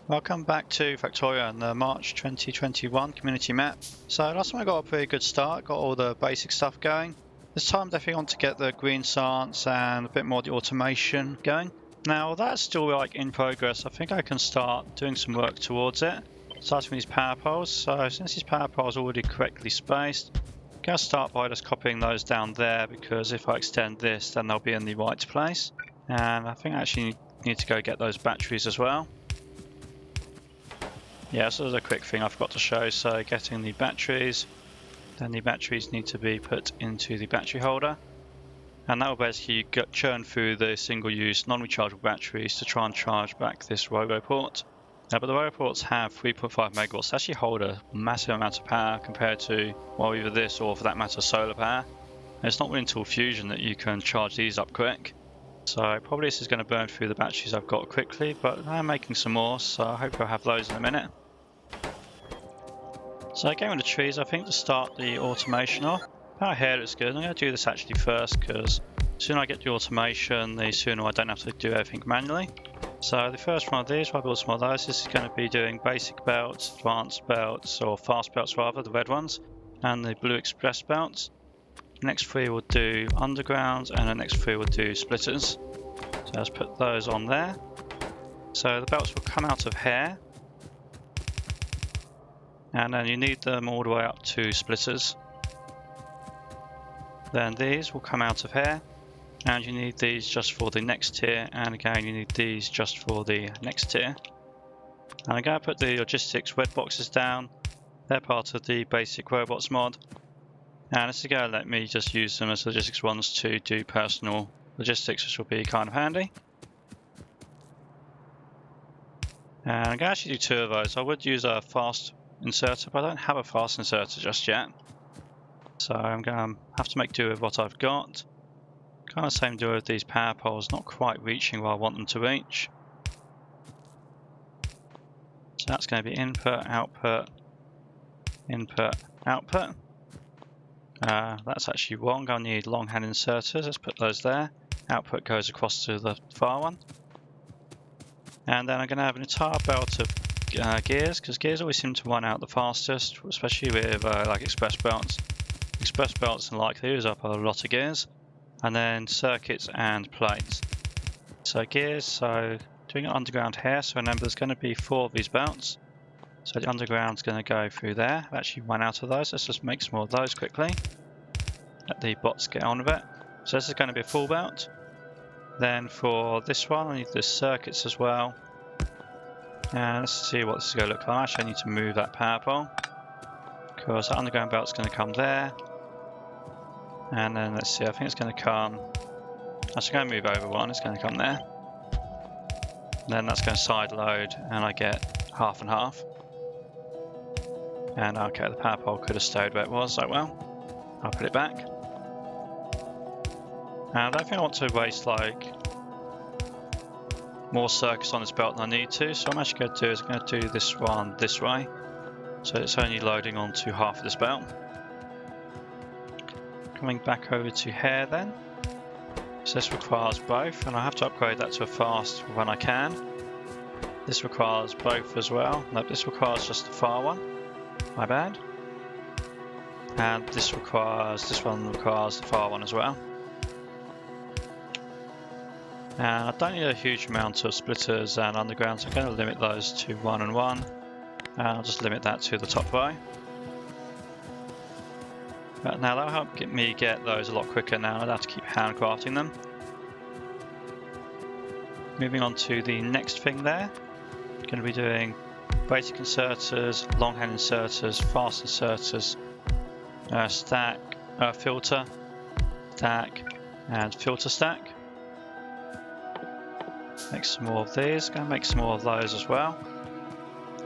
Welcome back to Factorio and the March 2021 community map. So last time I got a pretty good start, got all the basic stuff going. This time I definitely want to get the green science and a bit more of the automation going. Now that's still like in progress. I think I can start doing some work towards it. Starting with these power poles. So since these power poles are already correctly spaced, I'm going to start by just copying those down there, because if I extend this then they'll be in the right place. And I think I actually need to go get those batteries as well. Yeah, so there's a quick thing I forgot to show. So getting the batteries, then the batteries need to be put into the battery holder, and that will basically churn through the single-use non-rechargeable batteries to try and charge back this Roboport. But the Roboports have 3.5 megawatts. They actually hold a massive amount of power compared to, well, either this or for that matter solar power. And it's not really until fusion that you can charge these up quick. So probably this is going to burn through the batteries I've got quickly, but I'm making some more, so I hope I'll have those in a minute. So going with the trees, I think to start the automation off. Power here looks good. I'm going to do this actually first, because the sooner I get the automation, the sooner I don't have to do everything manually. So the first one of these, I'll build some of those. This is going to be doing basic belts, advanced belts, or fast belts rather, the red ones, and the blue express belts. The next three will do undergrounds, and the next three will do splitters. So let's put those on there. So the belts will come out of here, and then you need them all the way up to splitters. Then these will come out of here, and you need these just for the next tier, and again you need these just for the next tier. And I'm going to put the logistics red boxes down. They're part of the basic robots mod, and this is going to let me just use them as logistics ones to do personal logistics, which will be kind of handy. And I'm going to actually do two of those. I would use a fast inserter, but I don't have a fast inserter just yet. So I'm going to have to make do with what I've got. Kind of same deal with these power poles, not quite reaching where I want them to reach. So that's going to be input, output, input, output. That's actually wrong. I'm going to need long hand inserters. Let's put those there. Output goes across to the far one. And then I'm going to have an entire belt of gears, because gears always seem to run out the fastest, especially with like express belts. Express belts and like they use up a lot of gears. And then circuits and plates. So gears, so doing it underground here. So remember there's going to be 4 of these belts. So the underground's going to go through there. I've actually run out of those. Let's just make some more of those quickly. Let the bots get on with it. So this is going to be a full belt. Then for this one I need the circuits as well. And let's see what this is going to look like. Actually I need to move that power pole, because that underground belt's going to come there. And then let's see, I think it's going to come, actually going to move over one, it's going to come there. And then that's going to side load, and I get half and half. And okay, the power pole could have stayed where it was, oh well. I'll put it back. And I don't think I want to waste like more circuits on this belt than I need to, so what I'm actually going to do is I'm going to do this one this way. So it's only loading onto half of this belt. Coming back over to here then. So this requires both, and I have to upgrade that to a fast when I can. This requires both as well. No, this requires just the far one. My bad. And this one requires the far one as well. And I don't need a huge amount of splitters and undergrounds. I'm going to limit those to 1 and 1. And I'll just limit that to the top row. But now that'll help me get those a lot quicker now. I don't have to keep handcrafting them. Moving on to the next thing there. Going to be doing basic inserters, long hand inserters, fast inserters, stack, filter, stack, and filter stack. Make some more of these. Going to make some more of those as well.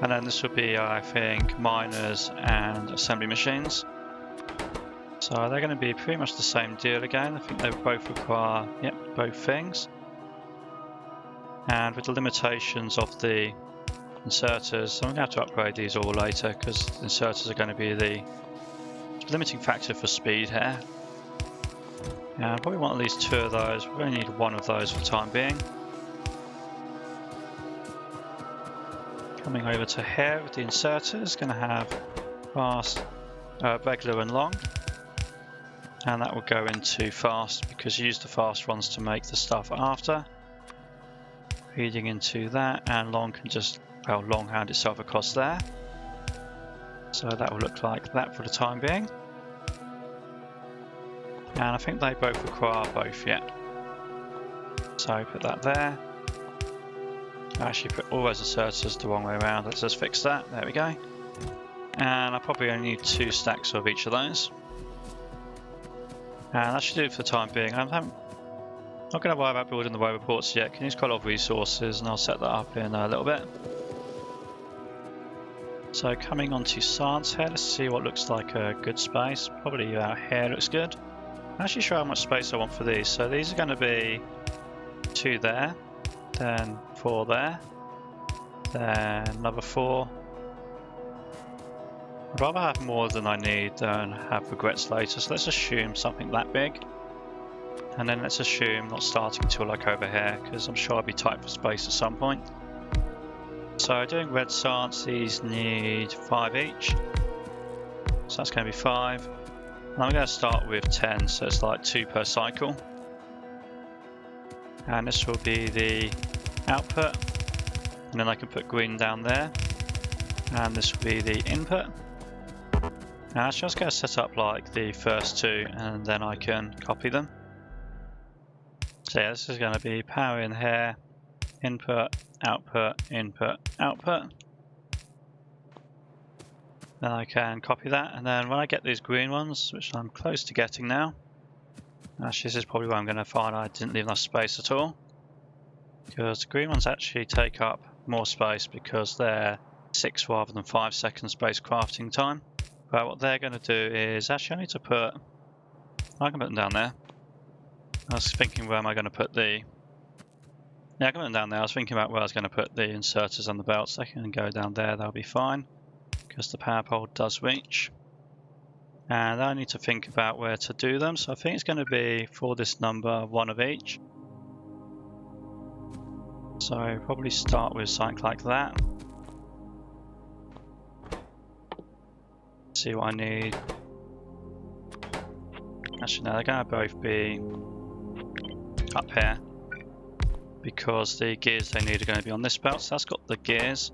And then this would be, I think, miners and assembly machines. So they're going to be pretty much the same deal again. I think they both require, both things. And with the limitations of the inserters, I'm going to have to upgrade these all later, because the inserters are going to be the limiting factor for speed here. Yeah, I probably want at least 2 of those. We only need 1 of those for the time being. Coming over to here with the inserters, going to have fast, regular and long. And that will go into fast because you use the fast ones to make the stuff after. Feeding into that, and long can just, well, longhand itself across there. So that will look like that for the time being. And I think they both require both yet. So put that there. I actually put all those inserters the wrong way around. Let's just fix that. There we go. And I probably only need 2 stacks of each of those. And that should do it for the time being. I'm not going to worry about building the Roboports yet. Can use quite a lot of resources, and I'll set that up in a little bit. So coming on to science here, let's see what looks like a good space. Probably out here looks good. I'm actually sure how much space I want for these. So these are going to be 2 there, then 4 there, then another 4. I'd rather have more than I need than have regrets later, so let's assume something that big. And then let's assume not starting until like over here, because I'm sure I'll be tight for space at some point. So doing red science, these need 5 each. So that's going to be 5. And I'm going to start with 10, so it's like 2 per cycle. And this will be the output. And then I can put green down there. And this will be the input. Now I'm just going to set up like the first 2, and then I can copy them. So yeah, this is going to be power in here, input, output, input, output. Then I can copy that, and then when I get these green ones, which I'm close to getting now, actually this is probably where I'm going to find I didn't leave enough space at all, because the green ones actually take up more space because they're 6 rather than 5 seconds space crafting time. But what they're going to do is, actually I need to put, I can put them down there. I was thinking where am I going to put the, yeah, I can put them down there. I was thinking about where I was going to put the inserters and the belts. They can go down there, that'll be fine, because the power pole does reach. And I need to think about where to do them, so I think it's going to be, for this number, 1 of each. So probably start with something like that. See what I need. Actually no, they're going to both be up here, because the gears they need are going to be on this belt, so that's got the gears.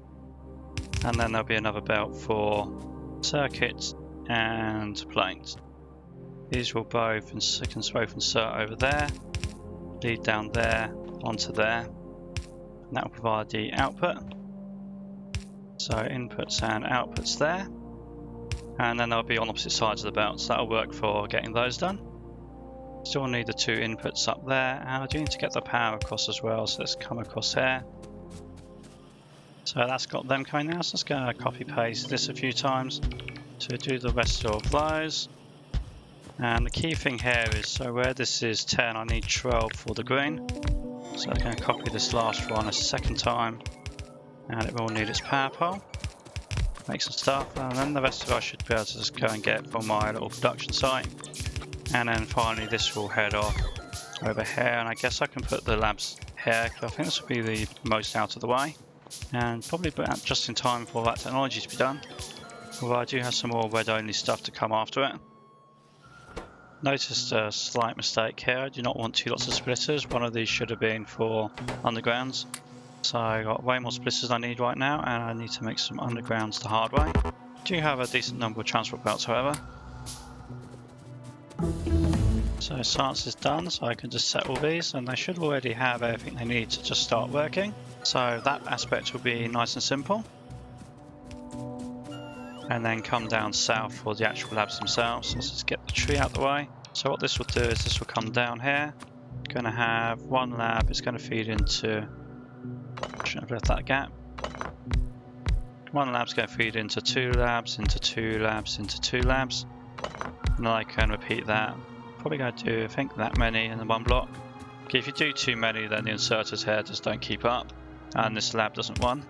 And then there'll be another belt for circuits and planes. These will both, can both insert over there, lead down there, onto there, and that will provide the output. So inputs and outputs there, and then they'll be on opposite sides of the belt, so that'll work for getting those done. Still need the 2 inputs up there, and I do need to get the power across as well, so let's come across here. So that's got them coming now, so let's go copy paste this a few times to do the rest of those. And the key thing here is, so where this is 10, I need 12 for the green. So I'm going to copy this last one a second time, and it will need its power pole. Make some stuff, and then the rest of it I should be able to just go and get from my little production site. And then finally this will head off over here, and I guess I can put the labs here, because I think this will be the most out of the way. And probably just in time for that technology to be done. Although I do have some more red only stuff to come after it. Noticed a slight mistake here. I do not want 2 lots of splitters. One of these should have been for undergrounds. So I got way more splitters than I need right now, and I need to make some undergrounds the hard way. I do have a decent number of transport belts, however. So science is done, so I can just set all these, and they should already have everything they need to just start working. So that aspect will be nice and simple. And then come down south for the actual labs themselves. So let's just get the tree out the way. So what this will do is this will come down here. Going to have 1 lab, it's going to feed into, shouldn't have left that gap. 1 lab's going to feed into 2 labs, into 2 labs, into 2 labs. And then I can repeat that. Probably going to do, I think, that many in the 1 block. Okay, if you do too many, then the inserters here just don't keep up, and this lab doesn't run.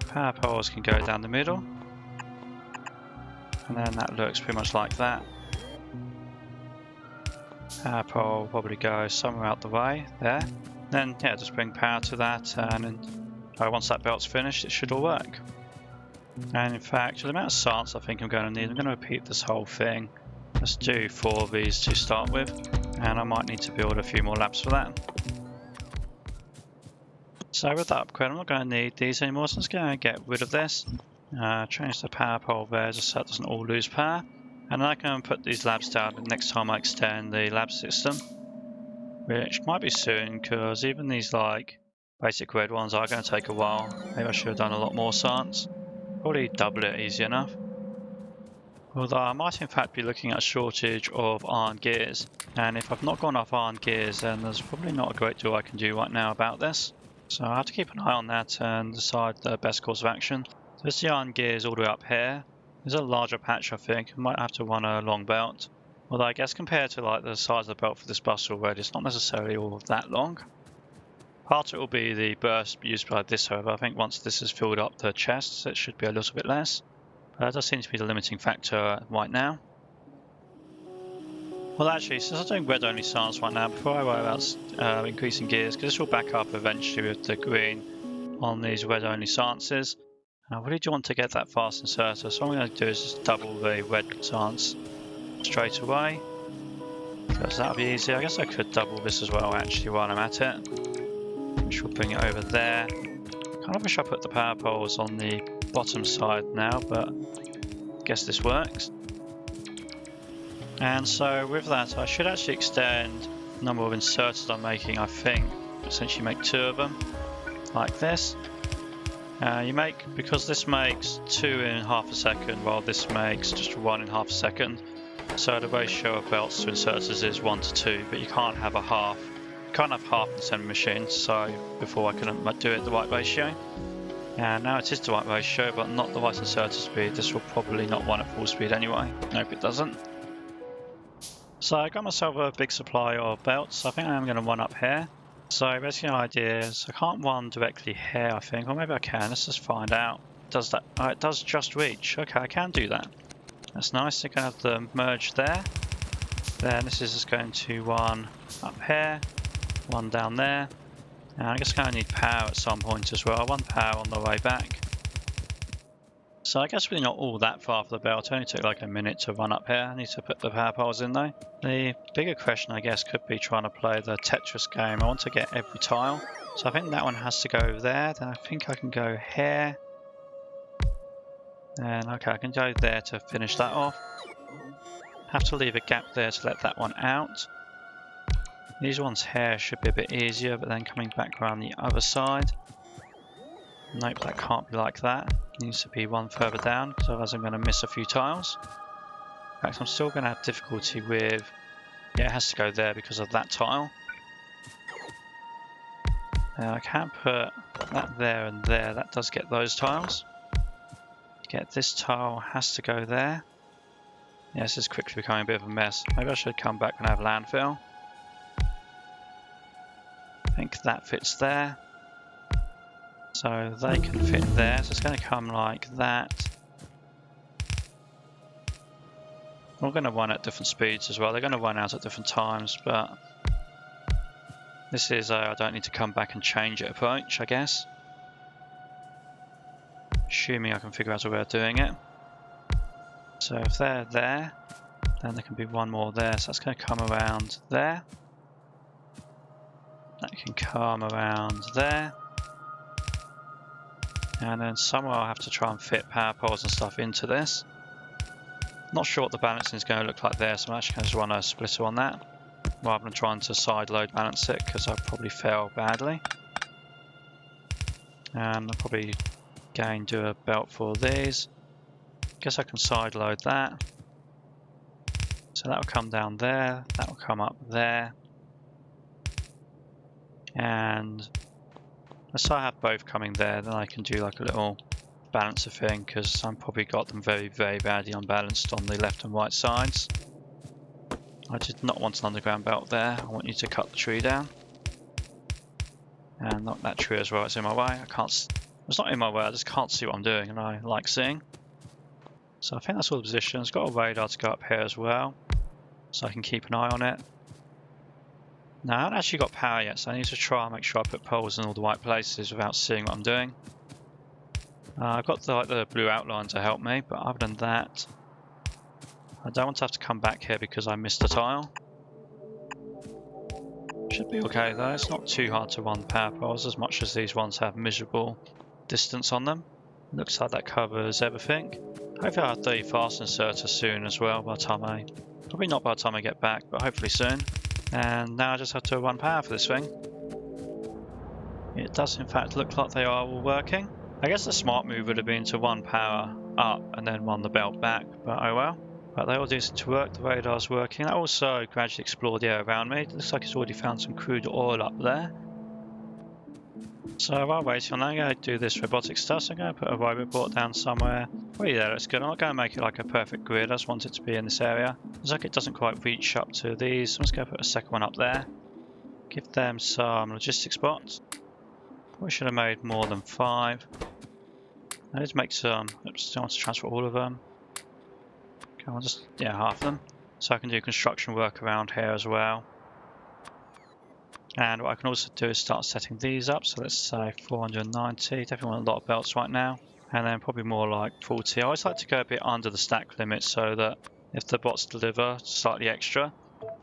Power poles can go down the middle, and then that looks pretty much like that. Power pole will probably go somewhere out the way there. Then yeah, just bring power to that, and then Once that belt's finished, it should all work. And in fact, the amount of science I think I'm going to need, I'm going to repeat this whole thing. Let's do 4 of these to start with, and I might need to build a few more labs for that. So with that upgrade, I'm not going to need these anymore, so I'm just going to get rid of this. Change the power pole there just so it doesn't all lose power. And then I can put these labs down next time I extend the lab system. Which might be soon, because even these like basic red ones are going to take a while. Maybe I should have done a lot more science. Probably double it easy enough. Although I might in fact be looking at a shortage of iron gears. And if I've not gone off iron gears, then there's probably not a great deal I can do right now about this. So I have to keep an eye on that and decide the best course of action. There's the iron gears all the way up here. There's a larger patch I think. I might have to run a long belt. Although I guess compared to like the size of the belt for this bus already, it's not necessarily all that long. Part of it will be the burst used by this, however. I think once this has filled up the chests, it should be a little bit less. But that does seem to be the limiting factor right now. Well, actually, since I'm doing red only science right now, before I worry about increasing gears, because this will back up eventually with the green on these red only sciences. I really do want to get that fast inserter, so what I'm going to do is just double the red science straight away. Because that'll be easy. I guess I could double this as well actually while I'm at it. Which will bring it over there. Kind of wish I put the power poles on the bottom side now, but I guess this works. And so with that, I should actually extend the number of inserters I'm making, I think. Essentially make 2 of them, like this. Because this makes 2 in half a second, while this makes just 1 in half a second. So the ratio of belts to inserters is 1 to 2, but you can't have a half. You can't have half in the same machine, so before I couldn't do it the right ratio. And now it is the right ratio, but not the right inserter speed. This will probably not run at full speed anyway. Nope, it doesn't. So I got myself a big supply of belts. I think I am going to run up here. So basically the idea is I can't run directly here, I think, or maybe I can. Let's just find out. Does that? Oh, it does just reach. Okay, I can do that. That's nice. I can have them merge there. Then this is just going to run up here, one down there. And I guess I'm going to need power at some point as well. 1 power on the way back. So I guess we're not all that far for the belt. It only took like a minute to run up here. I need to put the power poles in though. The bigger question I guess could be trying to play the Tetris game. I want to get every tile. So I think that one has to go there. Then I think I can go here. And okay, I can go there to finish that off. Have to leave a gap there to let that one out. These ones here should be a bit easier, but then coming back around the other side. Nope, that can't be like that. It needs to be one further down, because otherwise I'm going to miss a few tiles. In fact, I'm still going to have difficulty with... Yeah, it has to go there because of that tile. I can't put that there and there. That does get those tiles. Get this tile has to go there. Yeah, this is quickly becoming a bit of a mess. Maybe I should come back when I have landfill. I think that fits there. So they can fit there, so it's going to come like that. We're going to run at different speeds as well. They're going to run out at different times, but this is I don't need to come back and change it approach, I guess. Assuming I can figure out a way of doing it. So if they're there, then there can be one more there. So that's going to come around there. That can come around there. And then somewhere I'll have to try and fit power poles and stuff into this. Not sure what the balancing is going to look like there, so I'm actually going to just run a splitter on that. Rather than trying to side load balance it, because I'll probably fail badly. And I'll probably again do a belt for these. Guess I can side load that. So that will come down there, that will come up there. And let's say I have both coming there, then I can do like a little balancer thing, because I've probably got them very, very badly unbalanced on the left and right sides. I did not want an underground belt there. I want you to cut the tree down. And not that tree as well, it's in my way. I can't, it's not in my way, I just can't see what I'm doing, and I like seeing. So I think that's all the positions. Got a radar to go up here as well, so I can keep an eye on it. No, I haven't actually got power yet, so I need to try and make sure I put poles in all the right places without seeing what I'm doing. I've got the blue outline to help me, but other than that, I don't want to have to come back here because I missed a tile. Should be okay though, it's not too hard to run power poles as much as these ones have miserable distance on them. Looks like that covers everything. Hopefully I'll have the fast inserter soon as well by the time probably not by the time I get back, but hopefully soon. And now I just have to run power for this thing. It does in fact look like they are all working. I guess the smart move would have been to run power up and then run the belt back, but oh well. But they all do seem to work, the radar's working. I also gradually explored the area around me. It looks like it's already found some crude oil up there. So while waiting on that, I'm going to do this robotic stuff. So I'm going to put a Roboport down somewhere. Oh yeah, that's good. I'm not going to make it like a perfect grid. I just want it to be in this area. Looks like it doesn't quite reach up to these. So I'm just going to put a second one up there. Give them some logistics spots. Probably should have made more than 5. I need to make some. Oops, I want to transfer all of them. Okay, I'll just, half of them. So I can do construction work around here as well. And what I can also do is start setting these up. So let's say 490. Definitely want a lot of belts right now. And then probably more like 40. I always like to go a bit under the stack limit so that if the bots deliver slightly extra,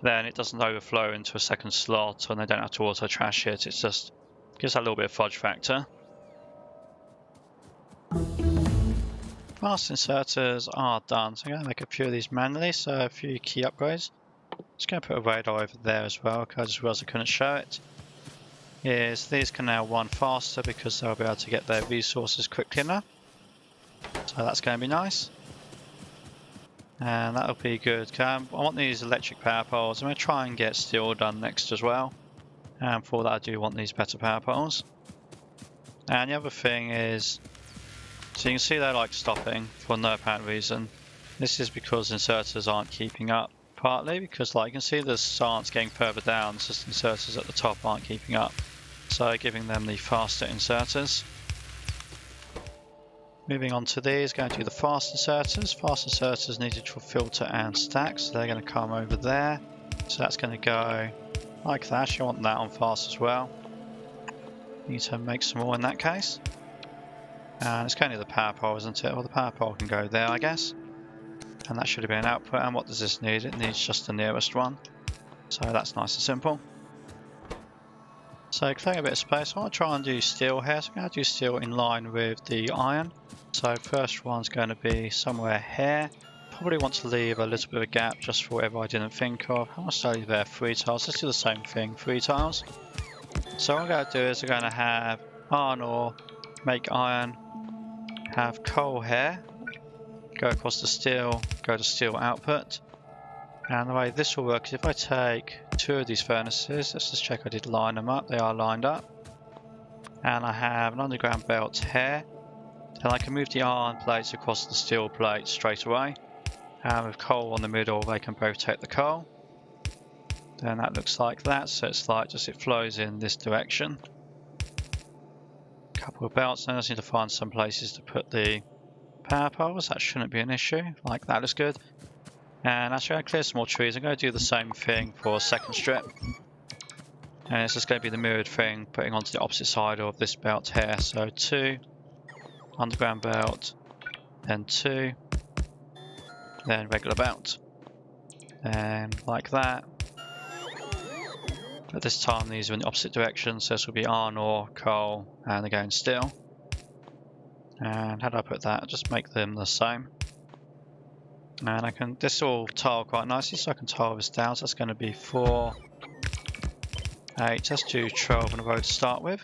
then it doesn't overflow into a second slot and they don't have to auto trash it. It just gives that little bit of fudge factor. Fast inserters are done. So I'm going to make a few of these manually. So a few key upgrades. Just going to put a radar over there as well, because I just realised I couldn't show it. Is these can now run faster because they'll be able to get their resources quickly enough. So that's going to be nice. And that'll be good. I want these electric power poles. I'm going to try and get steel done next as well. And for that I do want these better power poles. And the other thing is, so you can see they're like stopping for no apparent reason. This is because inserters aren't keeping up. Partly because like you can see the slants getting further down, it's just inserters at the top aren't keeping up. So giving them the faster inserters. Moving on to these, going to do the fast inserters. Fast inserters needed for filter and stack, so they're going to come over there. So that's going to go like that. Actually, I want that on fast as well. Need to make some more in that case. And it's going to be the power pole, isn't it? Well, the power pole can go there, I guess. And that should have been an output. And what does this need? It needs just the nearest one. So that's nice and simple. So clearing a bit of space, I want to try and do steel here. So I'm going to do steel in line with the iron. So first one's going to be somewhere here. Probably want to leave a little bit of a gap just for whatever I didn't think of. How much do I leave there? 3 tiles. Let's do the same thing, 3 tiles. So what I'm going to do is I'm going to have iron ore, make iron, have coal here. Go across the steel, go to steel output. And the way this will work is if I take 2 of these furnaces, let's just check I did line them up, they are lined up. And I have an underground belt here. Then I can move the iron plates across the steel plates straight away. And with coal on the middle, they can both take the coal. Then that looks like that, so it's like just it flows in this direction. Couple of belts, then I just need to find some places to put the power poles. That shouldn't be an issue. Like that looks good. And actually I'm going to clear some more trees. I'm going to do the same thing for a second strip. And it's just going to be the mirrored thing, putting onto the opposite side of this belt here. So 2, underground belt, then 2, then regular belt. And like that. But this time these are in the opposite direction, so this will be iron ore, coal, and again steel. And how do I put that? Just make them the same. And I can, this will tile quite nicely, so I can tile this down. So that's going to be 4, 8, let's do 12 in a row to start with.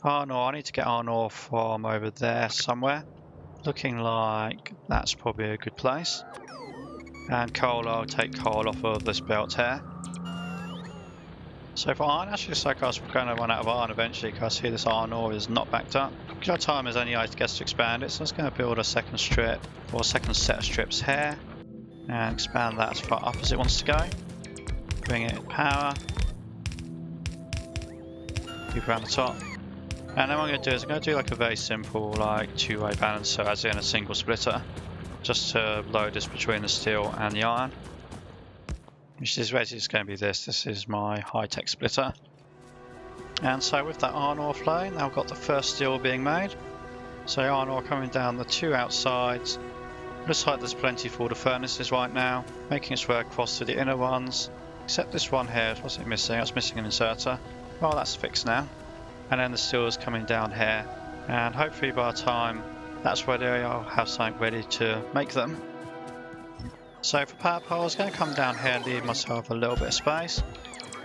Iron ore, I need to get iron ore from over there somewhere. Looking like that's probably a good place. And coal, I'll take coal off of this belt here. So for iron, actually looks like I was going to run out of iron eventually because I see this iron ore is not backed up. Our time is only 8 gets to expand it, so I'm just going to build a second strip, or a second set of strips here. And expand that as far up as it wants to go. Bring it in power. Move around the top. And then what I'm going to do is I'm going to do like a very simple like 2-way balancer as in a single splitter. Just to load this between the steel and the iron. which is basically just going to be this. This is my high-tech splitter. And so with that iron ore flow, now I've got the first steel being made. So iron ore coming down the two outsides. Looks like there's plenty for the furnaces right now, making its way across to the inner ones. Except this one here, what's it missing? It's missing an inserter. Well, that's fixed now. And then the steel is coming down here. And hopefully by the time that's ready, I'll have something ready to make them. So for power poles, I'm going to come down here and leave myself a little bit of space.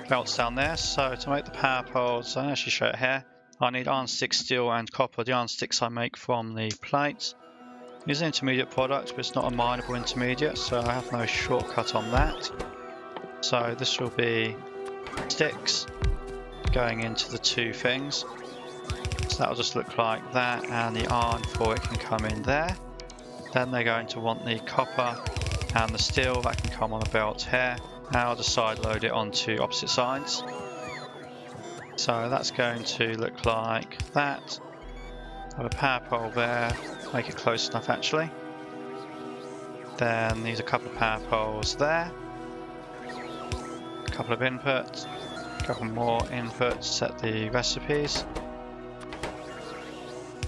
Belts down there. So to make the power poles, I'll actually show it here. I need iron stick, steel and copper. The iron sticks I make from the plates. It's an intermediate product, but it's not a minable intermediate, so I have no shortcut on that. So this will be sticks going into the two things. So that will just look like that, and the iron for it can come in there. Then they're going to want the copper and the steel that can come on a belt here. And I'll just side load it onto opposite sides. So that's going to look like that. Have a power pole there, make it close enough actually. Then need a couple of power poles there. A couple of inputs, a couple more inputs, set the recipes.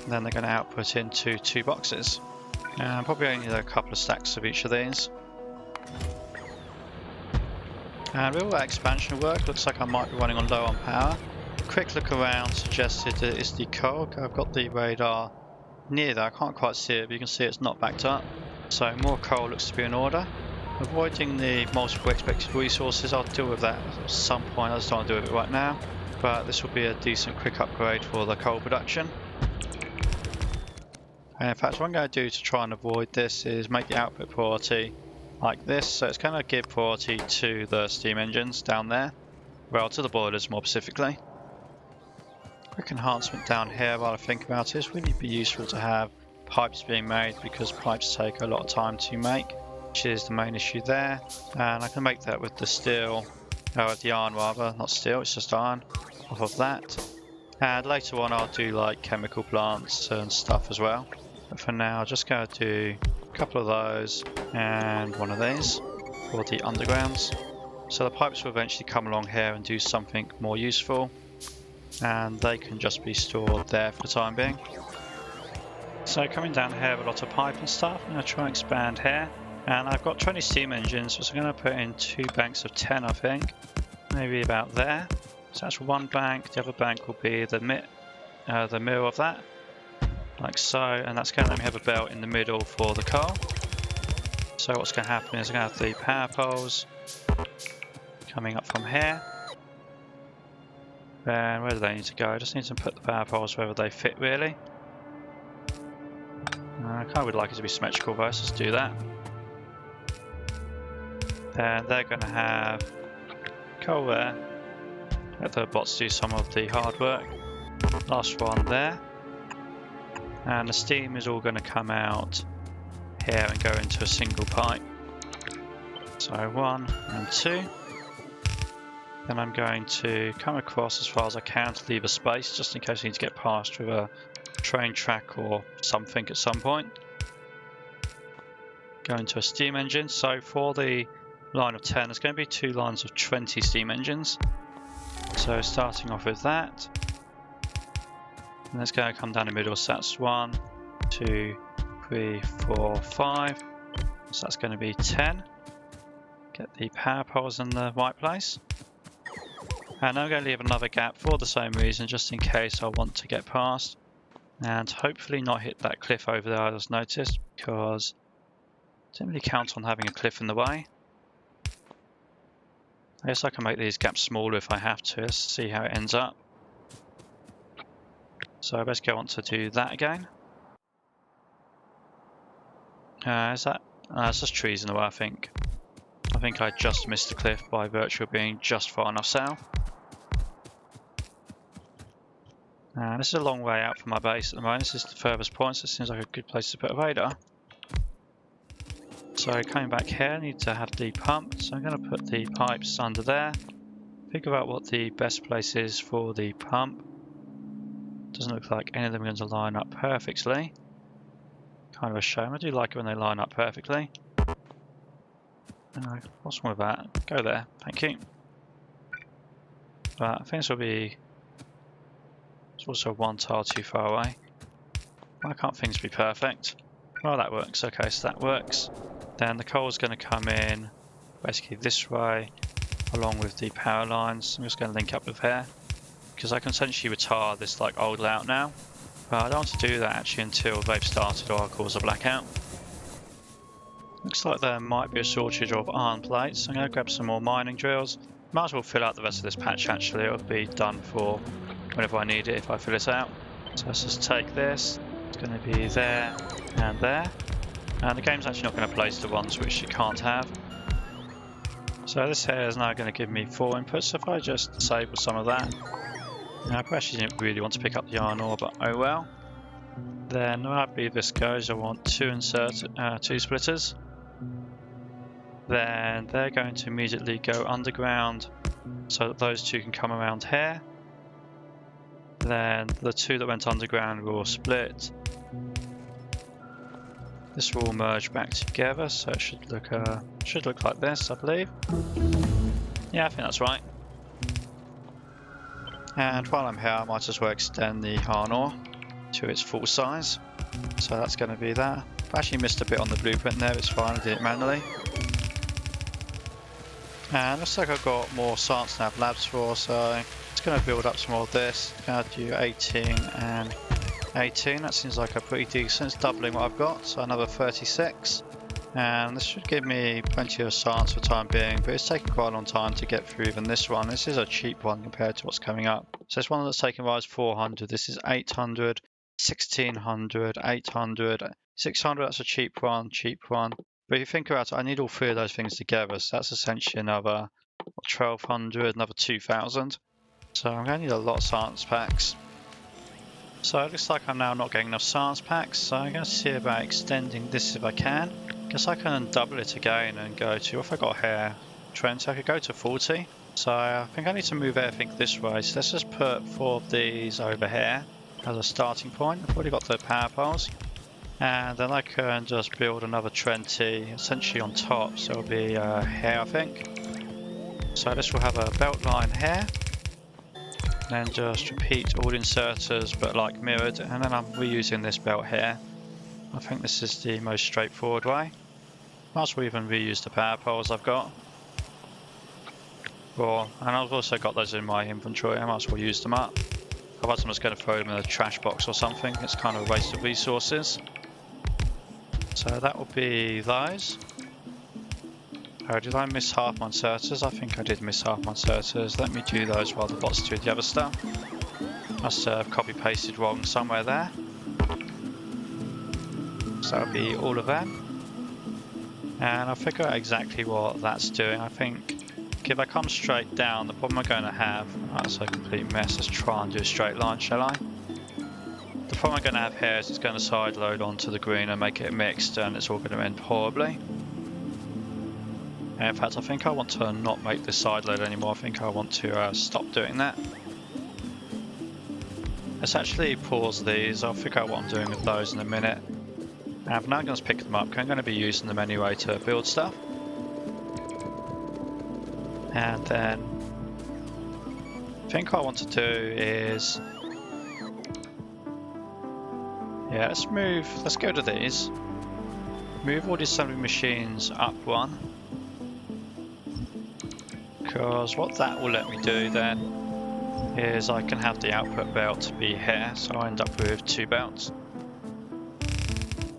And then they're going to output into two boxes. And probably only need a couple of stacks of each of these. And with all that expansion work, looks like I might be running on low on power. Quick look around suggested that it's the coal. I've got the radar near there, I can't quite see it, but you can see it's not backed up. So more coal looks to be in order. Avoiding the multiple expected resources, I'll deal with that at some point. I just don't want to do it right now. But this will be a decent quick upgrade for the coal production. And in fact, what I'm going to do to try and avoid this is make the output priority like this. So it's going to give priority to the steam engines down there. Well, to the boilers more specifically. Quick enhancement down here while I think about it. It's really be useful to have pipes being made because pipes take a lot of time to make, which is the main issue there. And I can make that with the steel, the iron rather, not steel, it's just iron, off of that. And later on I'll do like chemical plants and stuff as well. But for now, I'm just going to do a couple of those and one of these for the undergrounds. So the pipes will eventually come along here and do something more useful. And they can just be stored there for the time being. So coming down here with a lot of pipe and stuff, I'm going to try and expand here. And I've got 20 steam engines, so I'm going to put in 2 banks of 10 I think. Maybe about there. So that's one bank, the other bank will be the middle of that. Like so, and that's going to let me have a belt in the middle for the coal. So what's going to happen is I'm going to have the power poles coming up from here. Then where do they need to go? I just need to put the power poles wherever they fit really. I kind of would like it to be symmetrical though, so let's do that. Then they're going to have coal there. Let the bots do some of the hard work. Last one there. And the steam is all going to come out here and go into a single pipe. So 1 and 2. Then I'm going to come across as far as I can to leave a space, just in case I need to get past with a train track or something at some point. Go into a steam engine. So for the line of 10, there's going to be 2 lines of 20 steam engines. So starting off with that. And it's going to come down the middle, so that's 1, 2, 3, 4, 5. So that's going to be 10. Get the power poles in the right place. And I'm going to leave another gap for the same reason, just in case I want to get past. And hopefully not hit that cliff over there I just noticed, because I didn't really count on having a cliff in the way. I guess I can make these gaps smaller if I have to. Let's see how it ends up. So I best go on to do that again. Is that? It's just trees in the way, I think. I think I just missed the cliff by virtue of being just far enough south. This is a long way out from my base at the moment. This is the furthest point, so it seems like a good place to put a radar. So coming back here, I need to have the pump. So I'm going to put the pipes under there. Figure out what the best place is for the pump. Doesn't look like any of them are going to line up perfectly. Kind of a shame. I do like it when they line up perfectly. What's wrong with that? Go there, thank you. But I think this will be... It's also one tile too far away. Why can't things be perfect? Well, that works. Okay, so that works. Then the coal's going to come in basically this way, along with the power lines. I'm just going to link up with here, because I can essentially retire this like old layout now. But I don't want to do that actually until they've started or I cause a blackout. Looks like there might be a shortage of iron plates. I'm going to grab some more mining drills. Might as well fill out the rest of this patch actually. It'll be done for whenever I need it if I fill it out. So let's just take this. It's going to be there and there. And the game's actually not going to place the ones which it can't have. So this here is now going to give me 4 inputs. So if I just disable some of that. Now, I actually didn't really want to pick up the iron ore, but oh well. Then I believe this goes. I want 2 splitters. Then they're going to immediately go underground so that those 2 can come around here. Then the 2 that went underground will split. This will merge back together, so it should look like this, I believe. Yeah, I think that's right. And while I'm here, I might as well extend the iron ore to its full size. So that's going to be that. I actually missed a bit on the blueprint there, it's fine, I did it manually. And looks like I've got more science to have labs for, so it's going to build up some more of this. It's going to do 18 and 18, that seems like a pretty decent, it's doubling what I've got, so another 36. And this should give me plenty of science for the time being, but it's taking quite a long time to get through even this one. This is a cheap one compared to what's coming up. So this one that's taking rise 400, this is 800, 1600, 800, 600, that's a cheap one. But if you think about it, I need all 3 of those things together, so that's essentially another 1200, another 2000. So I'm going to need a lot of science packs. So it looks like I'm now not getting enough science packs, so I'm going to see about extending this if I can. Guess I can double it again and go to, what have I got here? 20, I could go to 40. So I think I need to move everything this way, so let's just put 4 of these over here as a starting point. I've already got the power poles. And then I can just build another 20 essentially on top, so it'll be here I think. So this will have a belt line here. Then just repeat all inserters but like mirrored, and then I'm reusing this belt here. I think this is the most straightforward way. Might as well even reuse the power poles I've got. And I've also got those in my inventory, I might as well use them up. Otherwise I'm just going to throw them in a trash box or something, it's kind of a waste of resources. So that will be those. Oh, did I miss half my inserters? I think I did miss half my inserters. Let me do those while the bots do the other stuff. Must have copy pasted wrong somewhere there. So that'll be all of them. And I'll figure out exactly what that's doing. I think if I come straight down, the problem I'm going to have... That's a complete mess. Let's try and do a straight line, shall I? The problem I'm going to have here is it's going to side load onto the green and make it mixed, and it's all going to end horribly. In fact, I think I want to not make this side load anymore. I think I want to stop doing that. Let's actually pause these. I'll figure out what I'm doing with those in a minute. And for now I'm going to pick them up, because I'm going to be using them anyway to build stuff. And then I think what I want to do is... Yeah, let's go to these. Move all the assembly machines up one. Because what that will let me do then is I can have the output belt be here, so I end up with 2 belts.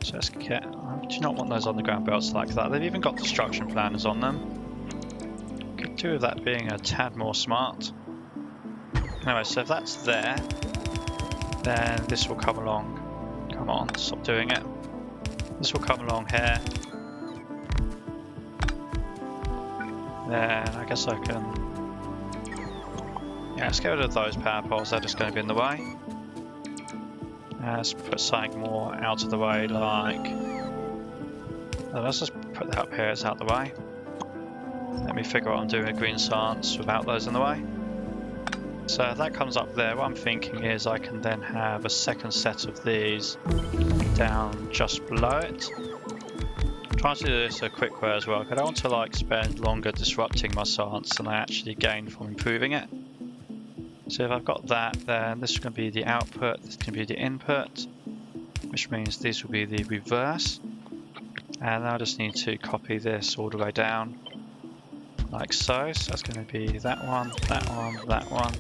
So let's get... I do not want those underground belts like that. They've even got destruction planners on them. Could do with that being a tad more smart. Anyway, so if that's there, then this will come along. Come on, stop doing it. This will come along here. Then I guess I can... Yeah, let's get rid of those power poles, they're just going to be in the way. Let's put something more out of the way, like... Let's just put that up here, it's out of the way. Let me figure out what I'm doing with green science without those in the way. So if that comes up there, what I'm thinking is I can then have a second set of these down just below it. Trying to do this a quick way as well. I don't want to like spend longer disrupting my science than I actually gain from improving it. So if I've got that, then this is going to be the output, this can be the input, which means this will be the reverse. And I just need to copy this all the way down, like so. So that's going to be that one, that one, that one,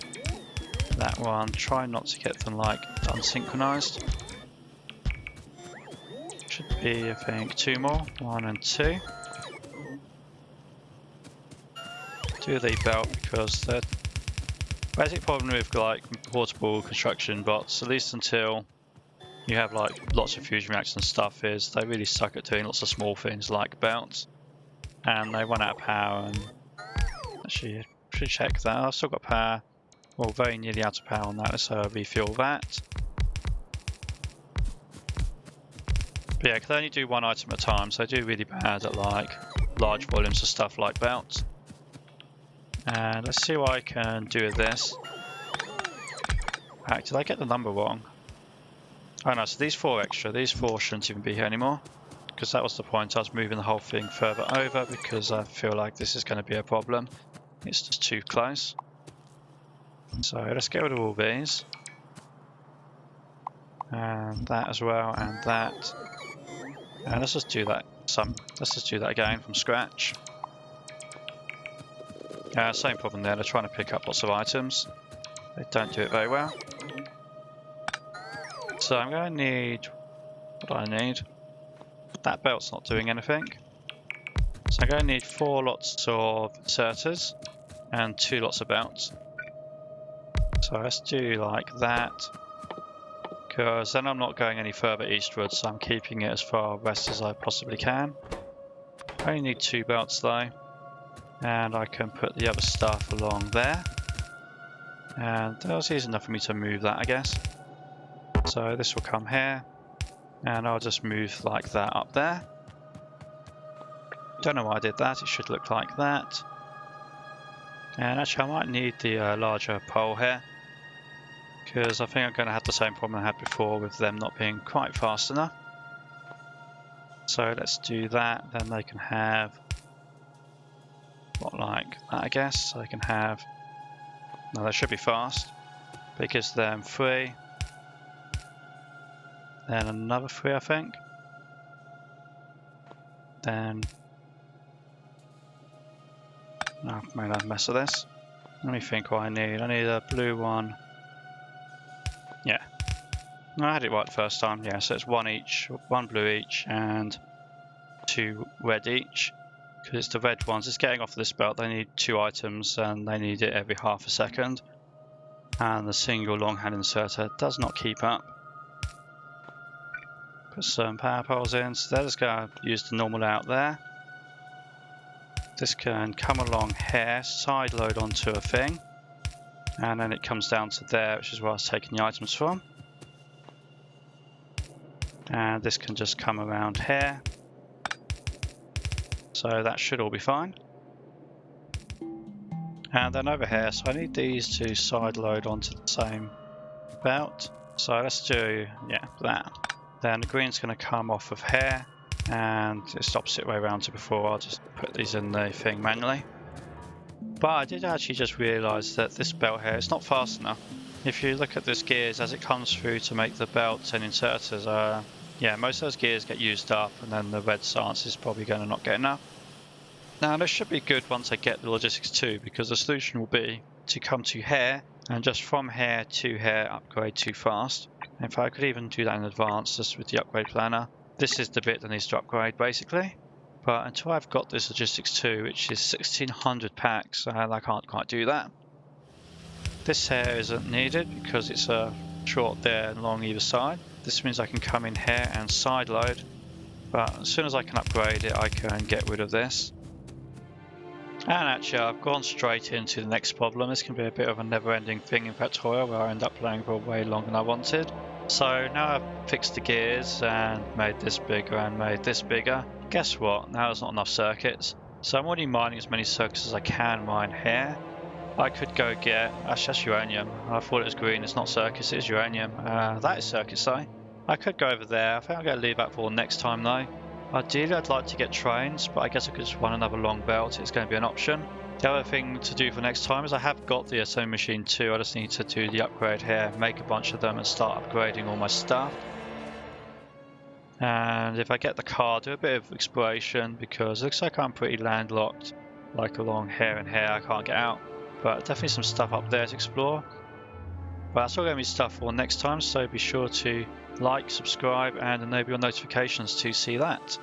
that one. Try not to get them like unsynchronized. Should be, I think, 2 more, 1 and 2. Do the belt because the basic problem with like portable construction bots, at least until you have like lots of fusion reactors and stuff, is they really suck at doing lots of small things like belts, and they run out of power. And actually, I should check that. I've still got power. Well, very nearly out of power on that, so I'll refuel that. But yeah, I can only do one item at a time, so I do really bad at like large volumes of stuff like belts. And let's see what I can do with this. Did I get the number wrong? Oh no, so these 4 extra, these 4 shouldn't even be here anymore. Because that was the point, I was moving the whole thing further over because I feel like this is going to be a problem. It's just too close. So let's get rid of all these. And that as well, and that. And let's just do that let's just do that again from scratch. Same problem there, they're trying to pick up lots of items. They don't do it very well. So I'm going to need, what do I need? That belt's not doing anything. So I'm going to need 4 lots of inserters and 2 lots of belts. So let's do like that. Because then I'm not going any further eastwards, so I'm keeping it as far west as I possibly can. I only need 2 belts though. And I can put the other stuff along there. And that was easy enough for me to move that, I guess. So this will come here. And I'll just move like that up there. Don't know why I did that, it should look like that. And actually I might need the larger pole here. Because I think I'm going to have the same problem I had before with them not being quite fast enough. So let's do that, then they can have, what, like that I guess, so they can have, no, they should be fast, but it gives them 3, then another 3 I think, then, no, I've made a mess of this. Let me think what I need a blue one. Yeah, no, I had it right the first time. Yeah, so it's 1 each, 1 blue each, and 2 red each. Because it's the red ones, it's getting off this belt. They need 2 items, and they need it every half a second. And the single longhand inserter does not keep up. Put some power poles in, so they're just going to use the normal out there. This can come along here, side load onto a thing. And then it comes down to there, which is where I was taking the items from. And this can just come around here. So that should all be fine. And then over here, so I need these to side load onto the same belt. So let's do, yeah, that. Then the green's going to come off of here. And it's the opposite way around to before. I'll just put these in the thing manually. But I did actually just realise that this belt here is not fast enough. If you look at this gears as it comes through to make the belts and inserters, yeah, most of those gears get used up, and then the red stance is probably going to not get enough. Now this should be good once I get the logistics too, because the solution will be to come to here, and just from here to here upgrade too fast. In fact, I could even do that in advance just with the upgrade planner. This is the bit that needs to upgrade basically. But until I've got this logistics 2, which is 1600 packs, I can't quite do that. This here isn't needed because it's short there and long either side. This means I can come in here and side load, but as soon as I can upgrade it, I can get rid of this. And actually, I've gone straight into the next problem. This can be a bit of a never-ending thing in Factorio, where I end up playing for way longer than I wanted. So now I've fixed the gears and made this bigger and made this bigger. Guess what? Now there's not enough circuits. So I'm already mining as many circuits as I can mine here. I could go get, actually that's uranium. I thought it was green, it's not circuits, it is uranium. That is circuits though. I could go over there. I think I'm going to leave that for next time though. Ideally, I'd like to get trains, but I guess I could just run another long belt. It's going to be an option. The other thing to do for next time is I have got the sewing machine too. I just need to do the upgrade here, make a bunch of them and start upgrading all my stuff. And if I get the car, do a bit of exploration because it looks like I'm pretty landlocked, like along here and here. I can't get out, but definitely some stuff up there to explore. But that's all going to be stuff for next time, so be sure to like, subscribe and enable your notifications to see that.